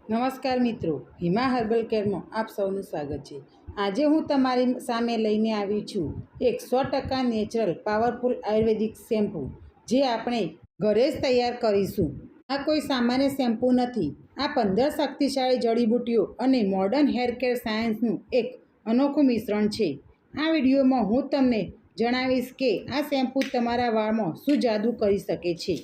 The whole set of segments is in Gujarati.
નમસ્કાર મિત્રો, હિમા હર્બલ કેરમાં આપ સૌનું સ્વાગત છે। આજે હું તમારી સામે લઈને આવી છું એક 100% નેચરલ પાવરફુલ આયુર્વેદિક શેમ્પૂ, જે આપણે ઘરે જ તૈયાર કરીશું। આ કોઈ સામાન્ય શેમ્પૂ નથી, આ 15 શક્તિશાળી જડીબુટ્ટીઓ અને મોડર્ન હેર કેર સાયન્સનું એક અનોખું મિશ્રણ છે। આ વિડીયોમાં હું તમને જણાવીશ કે આ શેમ્પૂ તમારા વાળમાં શું જાદુ કરી શકે છે।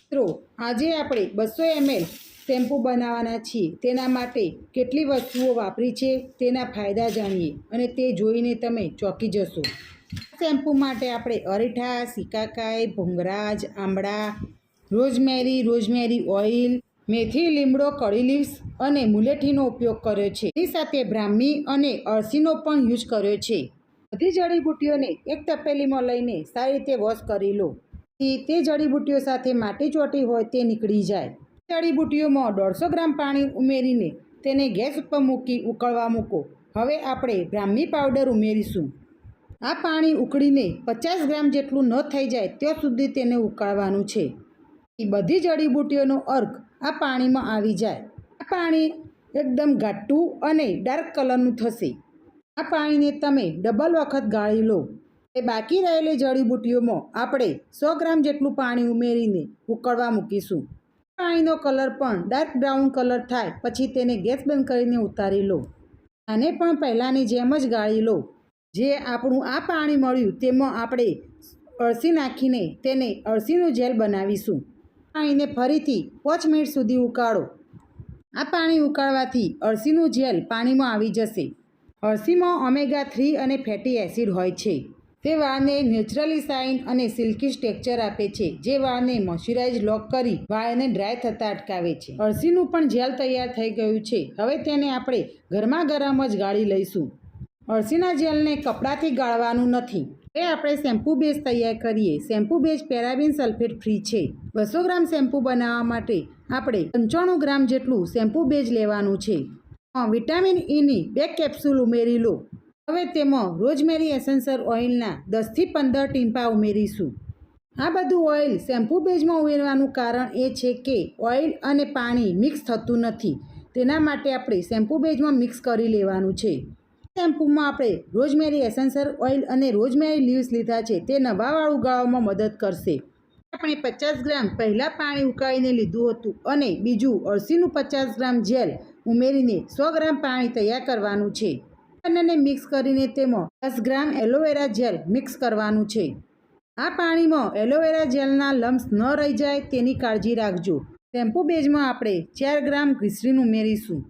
મિત્રો, આજે આપણે 200 ml શેમ્પૂ બનાવવાના છીએ। તેના માટે કેટલી વસ્તુઓ વાપરી છે તેના ફાયદા જાણીએ અને તે જોઈને તમે ચોંકી જશો। શેમ્પૂ માટે આપણે અરીઠા, સિકાકાઈ, ભૃંગરાજ, આંબળા, રોઝમેરી ઓઇલ, મેથી, લીમડો, કડી લીવ્સ અને મુલેઠીનો ઉપયોગ કર્યો છે। તેની સાથે બ્રાહ્મી અને અળસીનો પણ યુઝ કર્યો છે। બધી જડીબુટ્ટીઓને એક તપેલીમાં લઈને સારી રીતે વોશ કરી લો, તે જડીબુટ્ટીઓ સાથે માટી ચોંટી હોય તે નીકળી જાય। જડીબુટ્ટીઓમાં 150 ગ્રામ પાણી ઉમેરીને તેને ગેસ ઉપર મૂકી ઉકળવા મૂકો। હવે આપણે બ્રાહ્મી પાવડર ઉમેરીશું। આ પાણી ઉકળીને 50 ગ્રામ જેટલું ન થઈ જાય ત્યાં સુધી તેને ઉકાળવાનું છે। બધી જડીબુટ્ટીઓનો અર્ક આ પાણીમાં આવી જાય। આ પાણી એકદમ ઘાટું અને ડાર્ક કલરનું થશે। આ પાણીને તમે ડબલ વખત ગાળી લો। બાકી રહેલી જડીબુટ્ટીઓમાં આપણે 100 ગ્રામ જેટલું પાણી ઉમેરીને ઉકળવા મૂકીશું। પાણીનો કલર પણ ડાર્ક બ્રાઉન કલર થાય પછી તેને ગેસ બંધ કરીને ઉતારી લો। આને પણ પહેલાંની જેમ જ ગાળી લો। જે આપણું આ પાણી મળ્યું તેમાં આપણે અળસી નાખીને તેને અળસીનું જેલ બનાવીશું। પાણીને ફરીથી 5 મિનિટ સુધી ઉકાળો। આ પાણી ઉકાળવાથી અળસીનું જેલ પાણીમાં આવી જશે। અળસીમાં ઓમેગા 3 અને ફેટી એસિડ હોય છે। તે વાળને નેચરલી શાઇન અને સિલ્કી ટેક્સચર આપે છે, જે વાળને મોઇશ્ચરાઇઝ લોક કરી વાળને ડ્રાય થતાં અટકાવે છે। અળસીનું પણ જેલ તૈયાર થઈ ગયું છે। હવે તેને આપણે ગરમા ગરમ જ ગાળી લઈશું। અળસીના જેલને કપડાથી ગાળવાનું નથી। હવે આપણે શેમ્પૂ બેઝ તૈયાર કરીએ। શેમ્પૂ બેઝ પેરાબેન સલ્ફેટ ફ્રી છે। 200 ગ્રામ શેમ્પૂ બનાવવા માટે આપણે 95 ગ્રામ જેટલું શેમ્પૂ બેઝ લેવાનું છે। વિટામિન ઈની 2 કેપ્સ્યુલ ઉમેરી લો। હવે તેમાં રોઝમેરી એસેન્શિયલ ઓઇલના 10 થી 15 ટીમ્પા ઉમેરીશું। આ બધું ઓઇલ શેમ્પૂ બેઝમાં ઉમેરવાનું કારણ એ છે કે ઓઇલ અને પાણી મિક્સ થતું નથી, તેના માટે આપણે શેમ્પૂ બેઝમાં મિક્સ કરી લેવાનું છે। શેમ્પૂમાં આપણે રોઝમેરી એસેન્શિયલ ઓઇલ અને રોઝમેરી લીવ્સ લીધા છે, તે નવા વાળ ઉગાડવામાં મદદ કરશે। આપણે 50 ગ્રામ પહેલાં પાણી ઉકાળીને લીધું હતું અને બીજું અળસીનું 50 ગ્રામ જેલ ઉમેરીને 100 ગ્રામ પાણી તૈયાર કરવાનું છે। બંનેને મિક્સ કરીને તેમાં 10 ગ્રામ એલોવેરા જેલ મિક્સ કરવાનું છે। આ પાણીમાં એલોવેરા જેલના લમ્સ ન રહી જાય તેની કાળજી રાખજો। શેમ્પૂ બેઝમાં આપણે 4 ગ્રામ ગ્લિસરીન ઉમેરીશું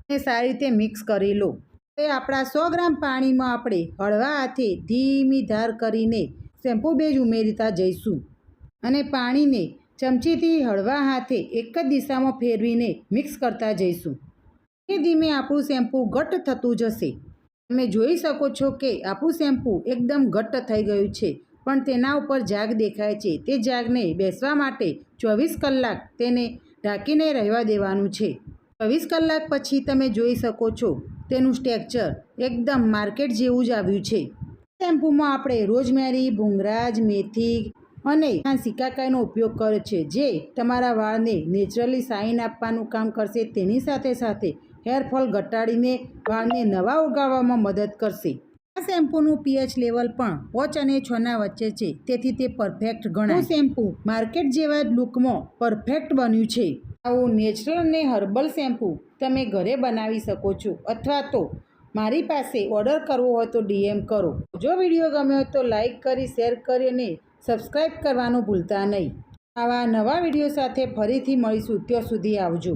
અને સારી રીતે મિક્સ કરી લો। હવે આપણા 100 ગ્રામ પાણીમાં આપણે હળવા હાથે ધીમી ધાર કરીને શેમ્પૂ બેઝ ઉમેરતા જઈશું અને પાણીને ચમચીથી હળવા હાથે એક જ દિશામાં ફેરવીને મિક્સ કરતા જઈશું। ધીમે ધીમે આપણું શેમ્પૂ ઘટ્ટ થતું જશે। તમે જોઈ શકો છો કે આપણું શેમ્પૂ એકદમ ઘટ્ટ થઈ ગયું છે, પણ તેના ઉપર ઝાગ દેખાય છે। તે ઝાગને બેસવા માટે 24 કલાક તેને ઢાંકીને રહેવા દેવાનું છે। 24 કલાક પછી તમે જોઈ શકો છો તેનું સ્ટ્રક્ચર એકદમ માર્કેટ જેવું જ આવ્યું છે। શેમ્પૂમાં આપણે રોઝમેરી, ભૃંગરાજ, મેથી અને સિકાકાઈનો ઉપયોગ કર્યો છે, જે તમારા વાળને નેચરલી શાઇન આપવાનું કામ કરશે। તેની સાથે સાથે હેરફોલ ઘટાડીને વાળને નવા ઉગાડવામાં મદદ કરશે। આ શેમ્પૂનું પીએચ લેવલ પણ 5 અને 6 ના વચ્ચે છે, તેથી તે પરફેક્ટ ગણાય। શેમ્પૂ માર્કેટ જેવા જ લુકમાં પરફેક્ટ બન્યું છે। આવું નેચરલ અને હર્બલ શેમ્પૂ તમે ઘરે બનાવી શકો છો, અથવા તો મારી પાસે ઓર્ડર કરવો હોય તો DM કરો। જો વિડીયો ગમ્યો હોય તો લાઈક કરી, શેર કરી અને સબસ્ક્રાઈબ કરવાનું ભૂલતા નહીં। આવા નવા વિડીયો સાથે ફરીથી મળીશું, ત્યાં સુધી આવજો।